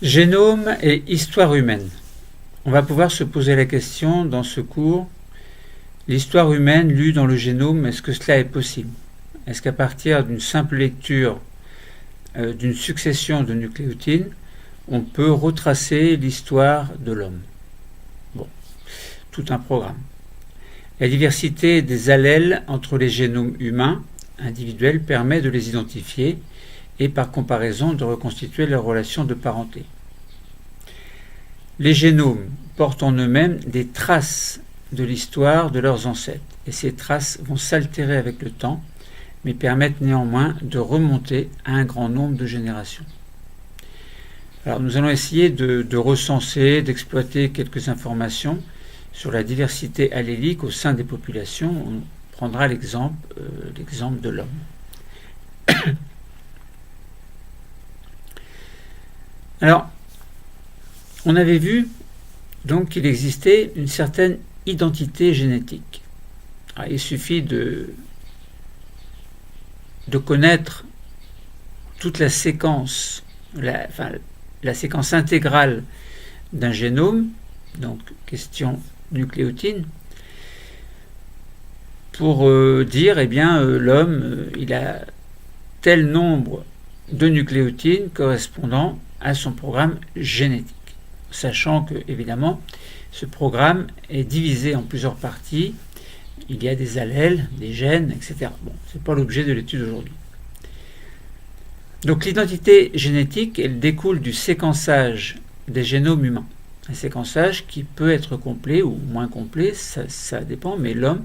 Génome et histoire humaine. On va pouvoir se poser la question dans ce cours, l'histoire humaine lue dans le génome, est-ce que cela est possible? Est-ce qu'à partir d'une simple lecture d'une succession de nucléotides, on peut retracer l'histoire de l'homme? Bon, tout un programme. La diversité des allèles entre les génomes humains individuels permet de les identifier et par comparaison de reconstituer leurs relations de parenté. Les génomes portent en eux-mêmes des traces de l'histoire de leurs ancêtres, et ces traces vont s'altérer avec le temps, mais permettent néanmoins de remonter à un grand nombre de générations. Alors nous allons essayer de recenser, d'exploiter quelques informations sur la diversité allélique au sein des populations. On prendra l'exemple de l'homme. Alors, on avait vu donc qu'il existait une certaine identité génétique. Alors, il suffit de connaître toute la séquence, la séquence intégrale d'un génome, donc question nucléotide, pour dire, l'homme, il a tel nombre de nucléotides correspondant à son programme génétique, sachant que, évidemment, ce programme est divisé en plusieurs parties. Il y a des allèles, des gènes, etc. Bon, ce n'est pas l'objet de l'étude aujourd'hui. Donc l'identité génétique, elle découle du séquençage des génomes humains. Un séquençage qui peut être complet ou moins complet, ça dépend, mais l'homme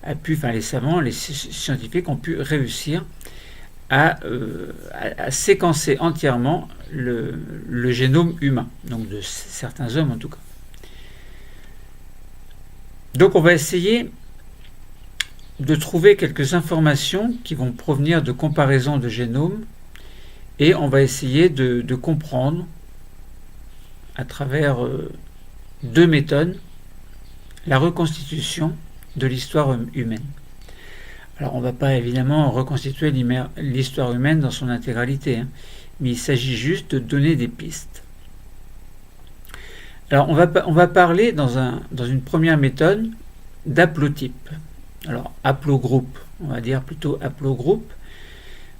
a pu, les savants, les scientifiques ont pu réussir à séquencer entièrement le génome humain, donc de certains hommes en tout cas. Donc on va essayer de trouver quelques informations qui vont provenir de comparaisons de génomes et on va essayer de comprendre à travers deux méthodes la reconstitution de l'histoire humaine. Alors on ne va pas évidemment reconstituer l'histoire humaine dans son intégralité, mais il s'agit juste de donner des pistes. Alors on va parler dans une première méthode d'haplotype. Alors haplogroupe, on va dire plutôt haplogroupe.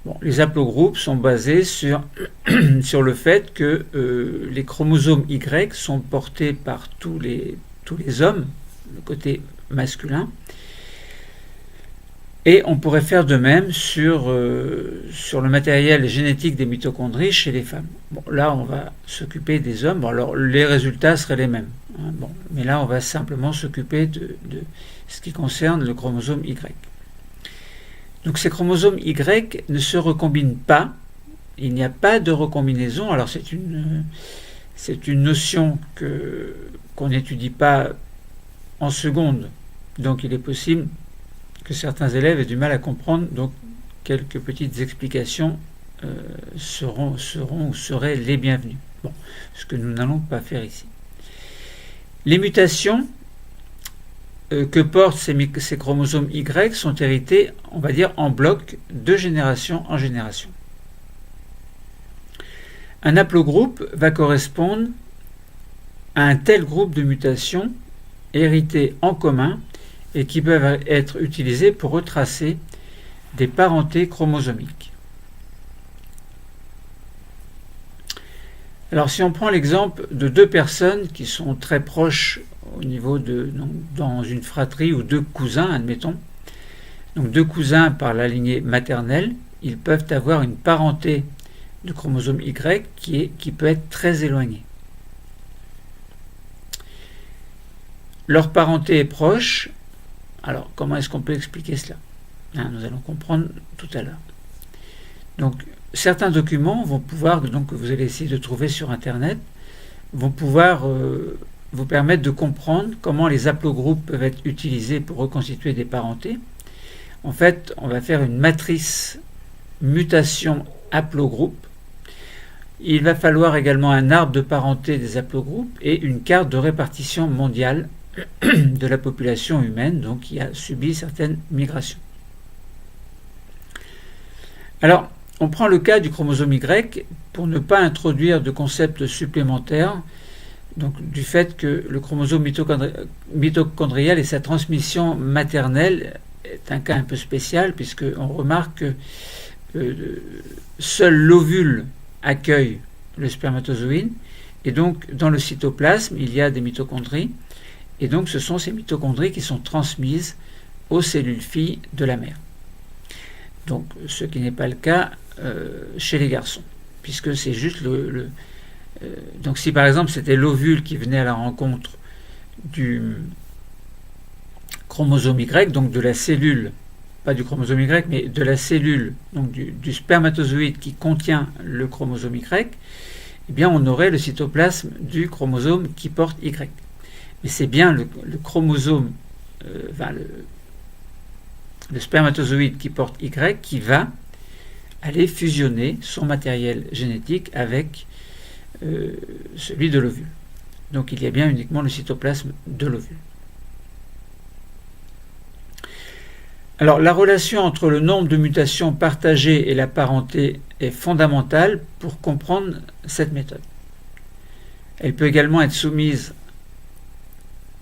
Bon, les haplogroupes sont basés sur le fait que les chromosomes Y sont portés par tous les hommes, le côté masculin. Et on pourrait faire de même sur le matériel génétique des mitochondries chez les femmes. Bon, là, on va s'occuper des hommes. Bon, alors, les résultats seraient les mêmes. Bon, mais là, on va simplement s'occuper de ce qui concerne le chromosome Y. Donc, ces chromosomes Y ne se recombinent pas. Il n'y a pas de recombinaison. Alors, c'est une notion qu'on n'étudie pas en seconde. Donc, il est possible que certains élèves aient du mal à comprendre, donc quelques petites explications seraient les bienvenues. Bon, ce que nous n'allons pas faire ici. Les mutations que portent ces chromosomes Y sont héritées, on va dire, en bloc de génération en génération. Un haplogroupe va correspondre à un tel groupe de mutations héritées en commun et qui peuvent être utilisés pour retracer des parentés chromosomiques. Alors si on prend l'exemple de deux personnes qui sont très proches au niveau dans une fratrie ou deux cousins, admettons, donc deux cousins par la lignée maternelle, ils peuvent avoir une parenté de chromosome Y qui peut être très éloignée. Leur parenté est proche. Alors, comment est-ce qu'on peut expliquer cela? Nous allons comprendre tout à l'heure. Donc, certains documents vont pouvoir, donc que vous allez essayer de trouver sur Internet, vont pouvoir vous permettre de comprendre comment les haplogroupes peuvent être utilisés pour reconstituer des parentés. En fait, on va faire une matrice mutation haplogroupe. Il va falloir également un arbre de parenté des haplogroupes et une carte de répartition mondiale de la population humaine, donc qui a subi certaines migrations. Alors, On prend le cas du chromosome Y pour ne pas introduire de concept supplémentaire, donc du fait que le chromosome mitochondrial et sa transmission maternelle est un cas un peu spécial, puisqu'on remarque que seul l'ovule accueille le spermatozoïde, et donc dans le cytoplasme il y a des mitochondries, et donc ce sont ces mitochondries qui sont transmises aux cellules filles de la mère. Donc ce qui n'est pas le cas chez les garçons, puisque c'est juste donc si par exemple c'était l'ovule qui venait à la rencontre du chromosome Y, donc de la cellule, pas du chromosome Y, mais de la cellule, donc du spermatozoïde qui contient le chromosome Y, eh bien on aurait le cytoplasme du chromosome qui porte Y. Mais c'est bien le chromosome, le spermatozoïde qui porte Y qui va aller fusionner son matériel génétique avec celui de l'ovule. Donc il y a bien uniquement le cytoplasme de l'ovule. Alors la relation entre le nombre de mutations partagées et la parenté est fondamentale pour comprendre cette méthode. Elle peut également être soumise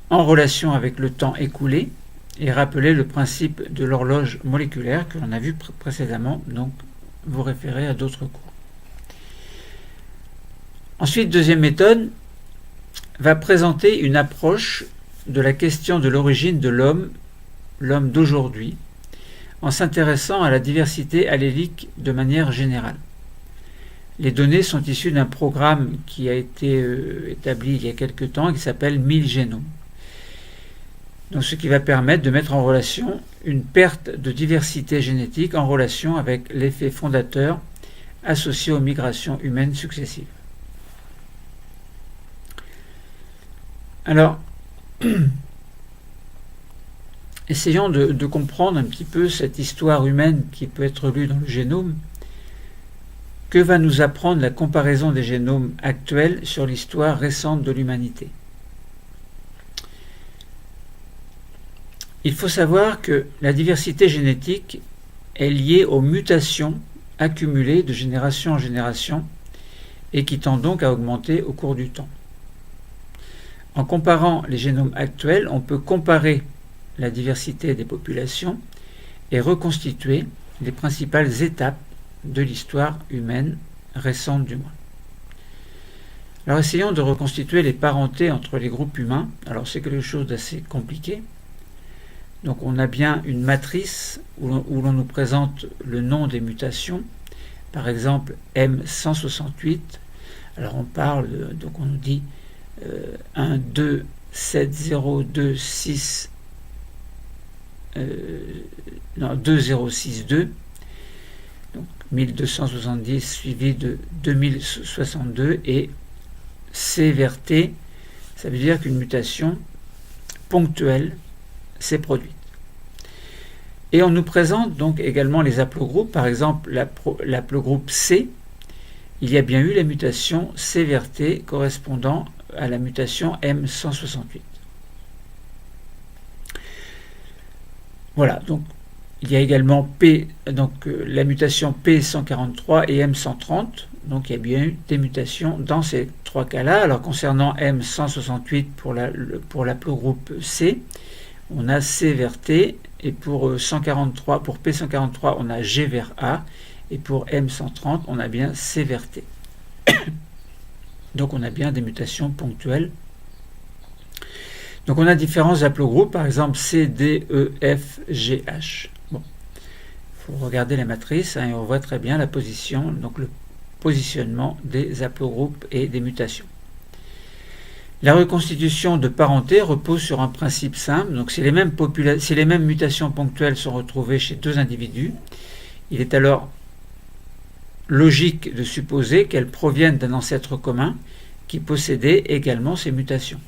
en relation avec le temps écoulé et rappeler le principe de l'horloge moléculaire que l'on a vu précédemment, donc vous référez à d'autres cours. Ensuite, deuxième méthode va présenter une approche de la question de l'origine de l'homme d'aujourd'hui, en s'intéressant à la diversité allélique de manière générale. Les données sont issues d'un programme qui a été établi il y a quelque temps et qui s'appelle 1000 génomes. Donc, ce qui va permettre de mettre en relation une perte de diversité génétique en relation avec l'effet fondateur associé aux migrations humaines successives. Alors, essayons de comprendre un petit peu cette histoire humaine qui peut être lue dans le génome. Que va nous apprendre la comparaison des génomes actuels sur l'histoire récente de l'humanité ? Il faut savoir que la diversité génétique est liée aux mutations accumulées de génération en génération et qui tendent donc à augmenter au cours du temps. En comparant les génomes actuels, on peut comparer la diversité des populations et reconstituer les principales étapes de l'histoire humaine récente du moins. Alors essayons de reconstituer les parentés entre les groupes humains. Alors c'est quelque chose d'assez compliqué. Donc on a bien une matrice où l'on nous présente le nom des mutations, par exemple M168. Alors on parle, donc on nous dit 1, 2, 7, 0, 2, 6, 2, 0, 6, 2. Donc 1270 suivi de 2062 et C vers T, ça veut dire qu'une mutation ponctuelle s'est produite. Et on nous présente donc également les haplogroupes, par exemple l'haplogroupe C, il y a bien eu la mutation C vers T correspondant à la mutation M168. Voilà, donc il y a également la mutation P143 et M130, donc il y a bien eu des mutations dans ces trois cas-là. Alors concernant M168 pour l'haplogroupe C, on a C vers T, et pour P143, on a G vers A, et pour M130, on a bien C vers T. Donc on a bien des mutations ponctuelles. Donc on a différents haplogroupes, par exemple C, D, E, F, G, H. Bon, il faut regarder la matrice et on voit très bien la position, donc le positionnement des haplogroupes et des mutations. La reconstitution de parenté repose sur un principe simple. Donc si les mêmes mutations ponctuelles sont retrouvées chez deux individus, il est alors logique de supposer qu'elles proviennent d'un ancêtre commun qui possédait également ces mutations.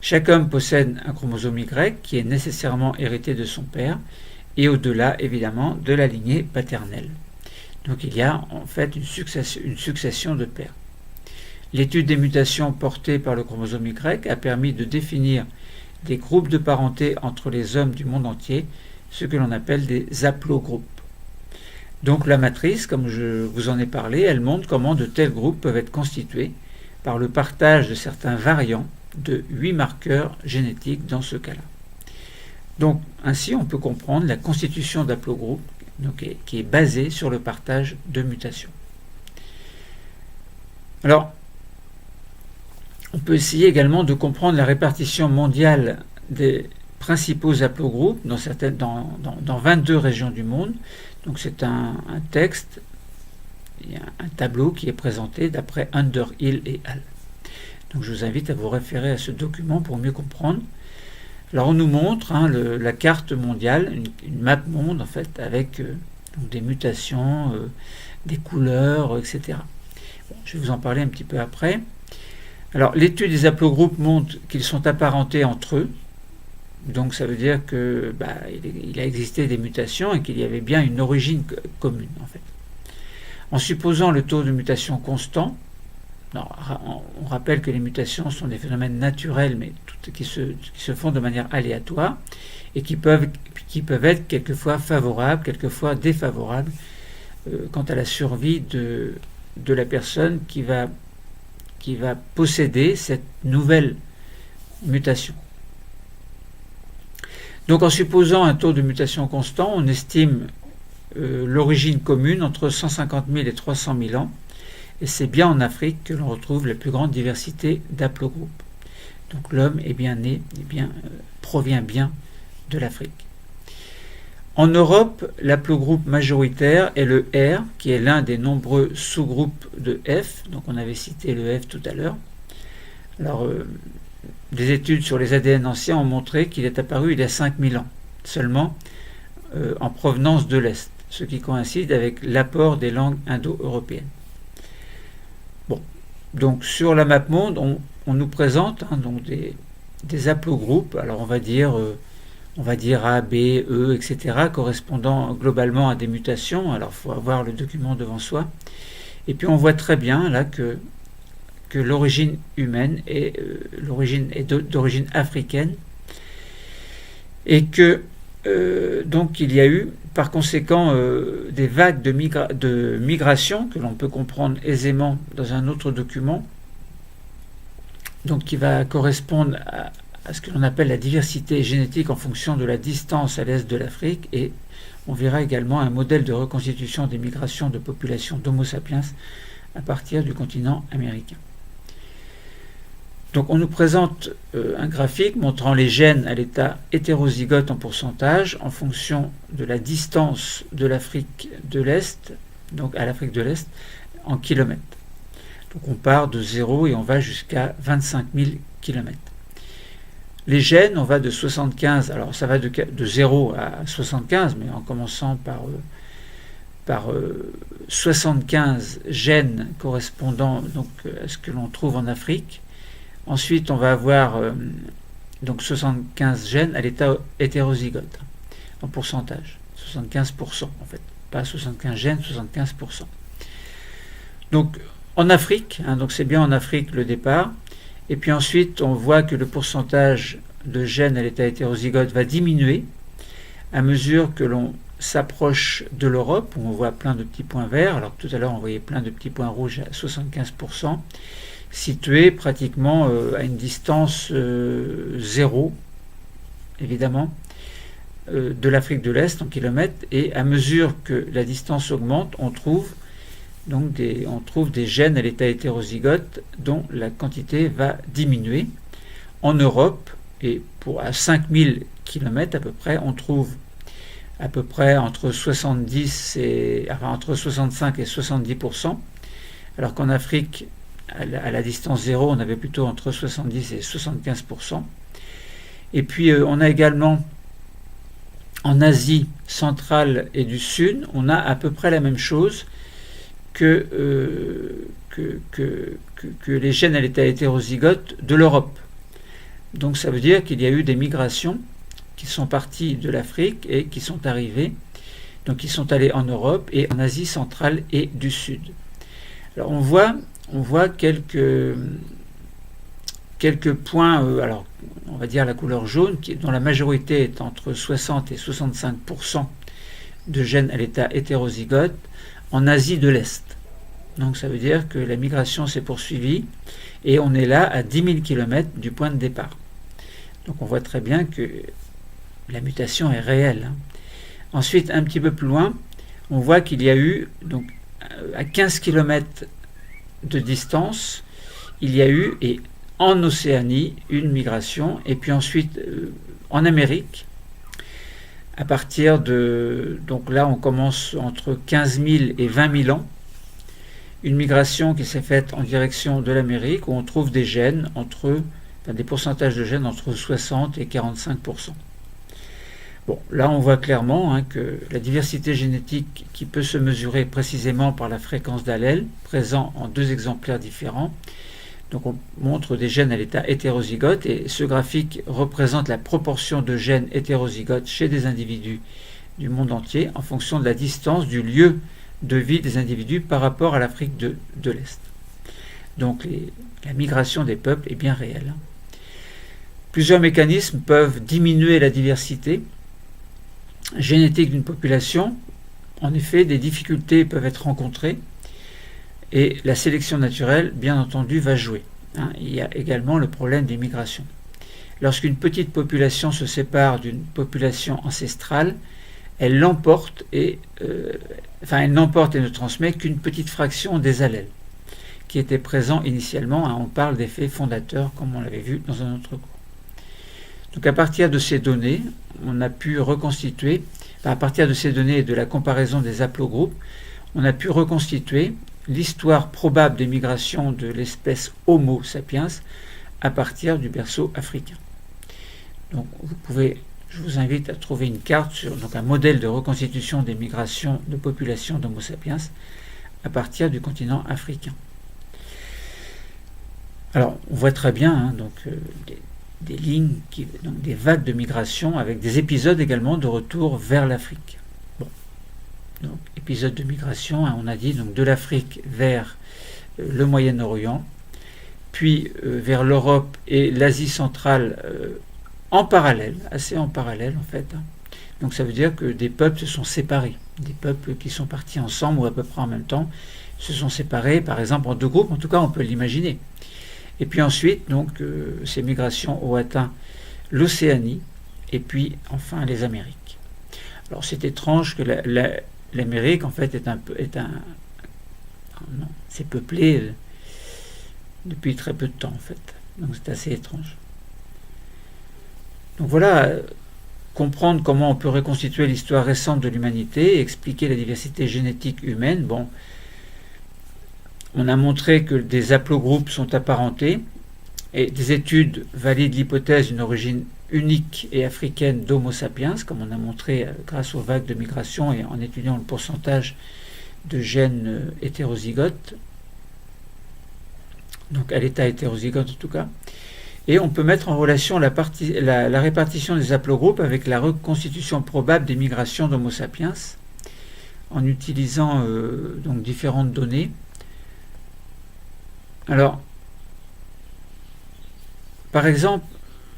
Chaque homme possède un chromosome Y qui est nécessairement hérité de son père et au-delà évidemment de la lignée paternelle. Donc il y a en fait une succession de pères. L'étude des mutations portées par le chromosome Y a permis de définir des groupes de parenté entre les hommes du monde entier, ce que l'on appelle des haplogroupes. Donc la matrice, comme je vous en ai parlé, elle montre comment de tels groupes peuvent être constitués par le partage de certains variants de 8 marqueurs génétiques dans ce cas-là. Donc ainsi on peut comprendre la constitution d'haplogroupes qui est basée sur le partage de mutations. Alors, on peut essayer également de comprendre la répartition mondiale des principaux haplogroupes dans 22 régions du monde. Donc c'est un texte, il y a un tableau qui est présenté d'après Underhill et al. Donc je vous invite à vous référer à ce document pour mieux comprendre. Alors on nous montre la carte mondiale, une map monde en fait, avec donc des mutations, des couleurs, etc. Bon, je vais vous en parler un petit peu après. Alors l'étude des haplogroupes montre qu'ils sont apparentés entre eux. Donc ça veut dire que il a existé des mutations et qu'il y avait bien une origine commune en fait. En supposant le taux de mutation constant, on rappelle que les mutations sont des phénomènes naturels mais qui se font de manière aléatoire et qui peuvent être quelquefois favorables, quelquefois défavorables quant à la survie de la personne qui va posséder cette nouvelle mutation. Donc en supposant un taux de mutation constant, on estime l'origine commune entre 150 000 et 300 000 ans, et c'est bien en Afrique que l'on retrouve la plus grande diversité d'haplogroupes. Donc l'homme est bien né, provient bien de l'Afrique. En Europe, l'aplogroupe majoritaire est le R, qui est l'un des nombreux sous-groupes de F, donc on avait cité le F tout à l'heure. Alors, des études sur les ADN anciens ont montré qu'il est apparu il y a 5000 ans, seulement en provenance de l'Est, ce qui coïncide avec l'apport des langues indo-européennes. Bon, donc sur la map monde, on nous présente donc des haplogroupes, alors on va dire A, B, E, etc., correspondant globalement à des mutations. Alors il faut avoir le document devant soi. Et puis on voit très bien là que l'origine humaine est d'origine africaine et que donc il y a eu par conséquent des vagues de migration que l'on peut comprendre aisément dans un autre document, donc qui va correspondre à ce que l'on appelle la diversité génétique en fonction de la distance à l'est de l'Afrique, et on verra également un modèle de reconstitution des migrations de populations d'Homo sapiens à partir du continent américain. Donc on nous présente un graphique montrant les gènes à l'état hétérozygote en pourcentage en fonction de la distance de l'Afrique de l'Est, donc à l'Afrique de l'Est, en kilomètres. Donc on part de 0 et on va jusqu'à 25 000 kilomètres. Les gènes, on va de 75, alors ça va de 0 à 75, mais en commençant par 75 gènes correspondant donc à ce que l'on trouve en Afrique. Ensuite, on va avoir donc 75 gènes à l'état hétérozygote, en pourcentage, 75% en fait, pas 75 gènes, 75%. Donc en Afrique, donc c'est bien en Afrique le départ, et puis ensuite on voit que le pourcentage de gènes à l'état hétérozygote va diminuer à mesure que l'on s'approche de l'Europe, où on voit plein de petits points verts, alors tout à l'heure on voyait plein de petits points rouges à 75%, situés pratiquement à une distance 0, évidemment, de l'Afrique de l'Est en kilomètres, et à mesure que la distance augmente, on trouve des gènes à l'état hétérozygote dont la quantité va diminuer. En Europe, et à 5000 km à peu près, on trouve à peu près entre 65 et 70%, alors qu'en Afrique, à la distance 0, on avait plutôt entre 70 et 75%. Et puis on a également en Asie centrale et du Sud, on a à peu près la même chose que les gènes à l'état hétérozygote de l'Europe. Donc ça veut dire qu'il y a eu des migrations qui sont parties de l'Afrique et qui sont arrivées, donc qui sont allées en Europe et en Asie centrale et du Sud. Alors on voit quelques points, alors on va dire la couleur jaune, dont la majorité est entre 60 et 65% de gènes à l'état hétérozygote en Asie de l'Est. Donc ça veut dire que la migration s'est poursuivie et on est là à 10 000 km du point de départ. Donc on voit très bien que la mutation est réelle. Ensuite, un petit peu plus loin, on voit qu'il y a eu, donc à 15 km de distance, il y a eu, et en Océanie, une migration, et puis ensuite en Amérique, à partir de, donc là on commence entre 15 000 et 20 000 ans, une migration qui s'est faite en direction de l'Amérique, où on trouve des gènes des pourcentages de gènes entre 60 et 45%. Bon, là on voit clairement que la diversité génétique qui peut se mesurer précisément par la fréquence d'allèles présents en 2 exemplaires différents. Donc on montre des gènes à l'état hétérozygote et ce graphique représente la proportion de gènes hétérozygotes chez des individus du monde entier en fonction de la distance du lieu de vie des individus par rapport à l'Afrique de l'Est. Donc la migration des peuples est bien réelle. Plusieurs mécanismes peuvent diminuer la diversité génétique d'une population. En effet, des difficultés peuvent être rencontrées et la sélection naturelle, bien entendu, va jouer. Il y a également le problème des migrations. Lorsqu'une petite population se sépare d'une population ancestrale, elle n'emporte et ne transmet qu'une petite fraction des allèles qui étaient présents initialement. On parle d'effet fondateur, comme on l'avait vu dans un autre cours. Donc à partir de ces données, on a pu reconstituer, à partir de ces données et de la comparaison des haplogroupes, on a pu reconstituer l'histoire probable des migrations de l'espèce Homo sapiens à partir du berceau africain. Donc je vous invite à trouver une carte sur un modèle de reconstitution des migrations de populations d'Homo sapiens à partir du continent africain. Alors on voit très bien des lignes, des vagues de migration avec des épisodes également de retour vers l'Afrique. Bon. Donc, épisode de migration, on a dit, donc de l'Afrique vers le Moyen-Orient, puis vers l'Europe et l'Asie centrale en parallèle, assez en parallèle en fait. Donc ça veut dire que des peuples se sont séparés, des peuples qui sont partis ensemble ou à peu près en même temps, se sont séparés par exemple en 2 groupes, en tout cas on peut l'imaginer. Et puis ensuite, ces migrations ont atteint l'Océanie et puis enfin les Amériques. Alors c'est étrange que l'Amérique en fait c'est peuplé depuis très peu de temps en fait. Donc c'est assez étrange. Donc voilà, comprendre comment on peut reconstituer l'histoire récente de l'humanité et expliquer la diversité génétique humaine. Bon, on a montré que des haplogroupes sont apparentés et des études valident l'hypothèse d'une origine unique et africaine d'Homo sapiens, comme on a montré grâce aux vagues de migration et en étudiant le pourcentage de gènes hétérozygotes, donc à l'état hétérozygote en tout cas. Et on peut mettre en relation la répartition des haplogroupes avec la reconstitution probable des migrations d'Homo sapiens en utilisant différentes données. Alors, par exemple,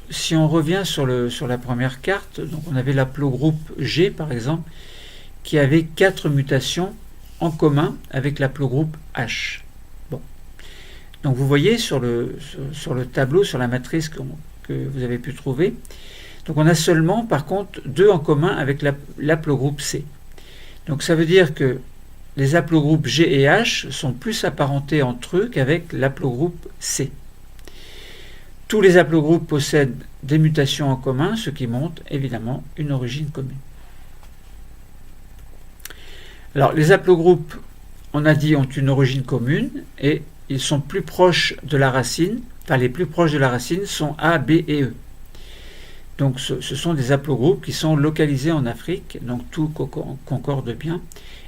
si on revient sur la première carte, donc on avait l'aplogroupe G, par exemple, qui avait 4 mutations en commun avec l'aplogroupe H. Bon. Donc vous voyez sur le tableau, sur la matrice que vous avez pu trouver, donc on a seulement, par contre, 2 en commun avec l'aplogroupe C. Donc ça veut dire que les haplogroupes G et H sont plus apparentés entre eux qu'avec l'aplogroupe C. Tous les haplogroupes possèdent des mutations en commun, ce qui montre évidemment une origine commune. Alors les haplogroupes, on a dit, ont une origine commune et ils sont plus proches de la racine, enfin les plus proches de la racine sont A, B et E. Donc ce sont des haplogroupes qui sont localisés en Afrique, donc tout concorde bien.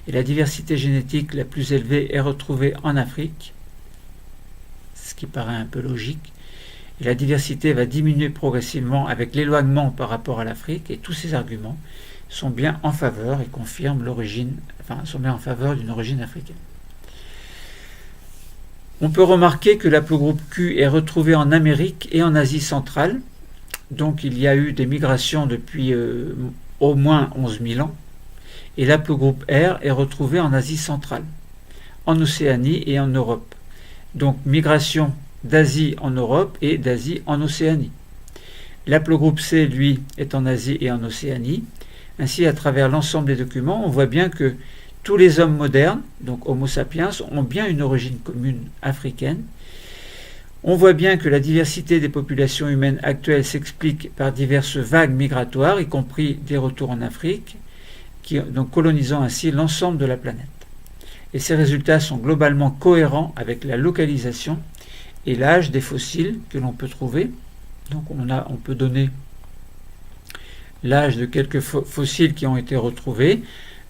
Et la diversité génétique la plus élevée est retrouvée en Afrique, ce qui paraît un peu logique. Et la diversité va diminuer progressivement avec l'éloignement par rapport à l'Afrique, et tous ces arguments sont bien en faveur et confirment sont bien en faveur d'une origine africaine. On peut remarquer que l'aplogroupe Q est retrouvé en Amérique et en Asie centrale. Donc il y a eu des migrations depuis au moins 11 000 ans. et l'aplogroupe R est retrouvé en Asie centrale, en Océanie et en Europe. Donc migration d'Asie en Europe et d'Asie en Océanie. L'aplogroupe C, lui, est en Asie et en Océanie. Ainsi, à travers l'ensemble des documents, on voit bien que tous les hommes modernes, donc Homo sapiens, ont bien une origine commune africaine. On voit bien que la diversité des populations humaines actuelles s'explique par diverses vagues migratoires, y compris des retours en Afrique, donc colonisant ainsi l'ensemble de la planète. Et ces résultats sont globalement cohérents avec la localisation et l'âge des fossiles que l'on peut trouver. Donc on peut donner l'âge de quelques fossiles qui ont été retrouvés,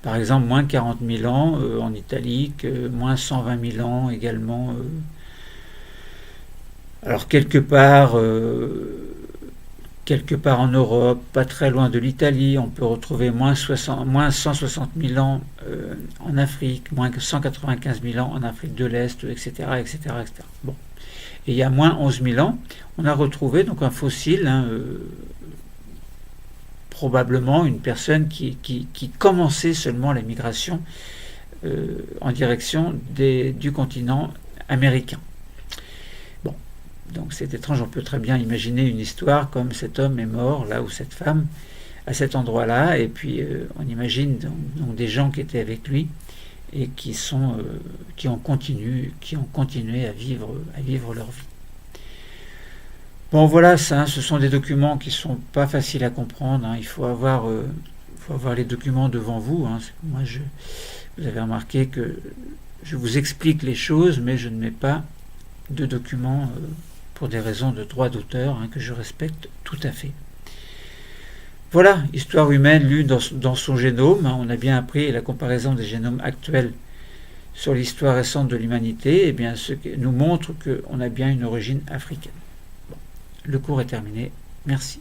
par exemple moins 40 000 ans en Italie, moins 120 000 ans également. Alors quelque part en Europe, pas très loin de l'Italie, on peut retrouver moins 160 000 ans en Afrique, moins 195 000 ans en Afrique de l'Est, etc., etc., etc. Bon. Et il y a moins 11 000 ans, on a retrouvé donc un fossile, probablement une personne qui commençait seulement la migration en direction du continent américain. Bon, donc c'est étrange, on peut très bien imaginer une histoire comme cet homme est mort là ou cette femme à cet endroit-là, et puis on imagine donc des gens qui étaient avec lui et qui ont continué à vivre leur vie. Bon voilà, ça, ce sont des documents qui sont pas faciles à comprendre. Il faut avoir les documents devant vous. Moi, vous avez remarqué que je vous explique les choses, mais je ne mets pas de documents pour des raisons de droit d'auteur que je respecte tout à fait. Voilà, histoire humaine lue dans son génome. On a bien appris la comparaison des génomes actuels sur l'histoire récente de l'humanité. Eh bien, ce qui nous montre qu'on a bien une origine africaine. Le cours est terminé. Merci.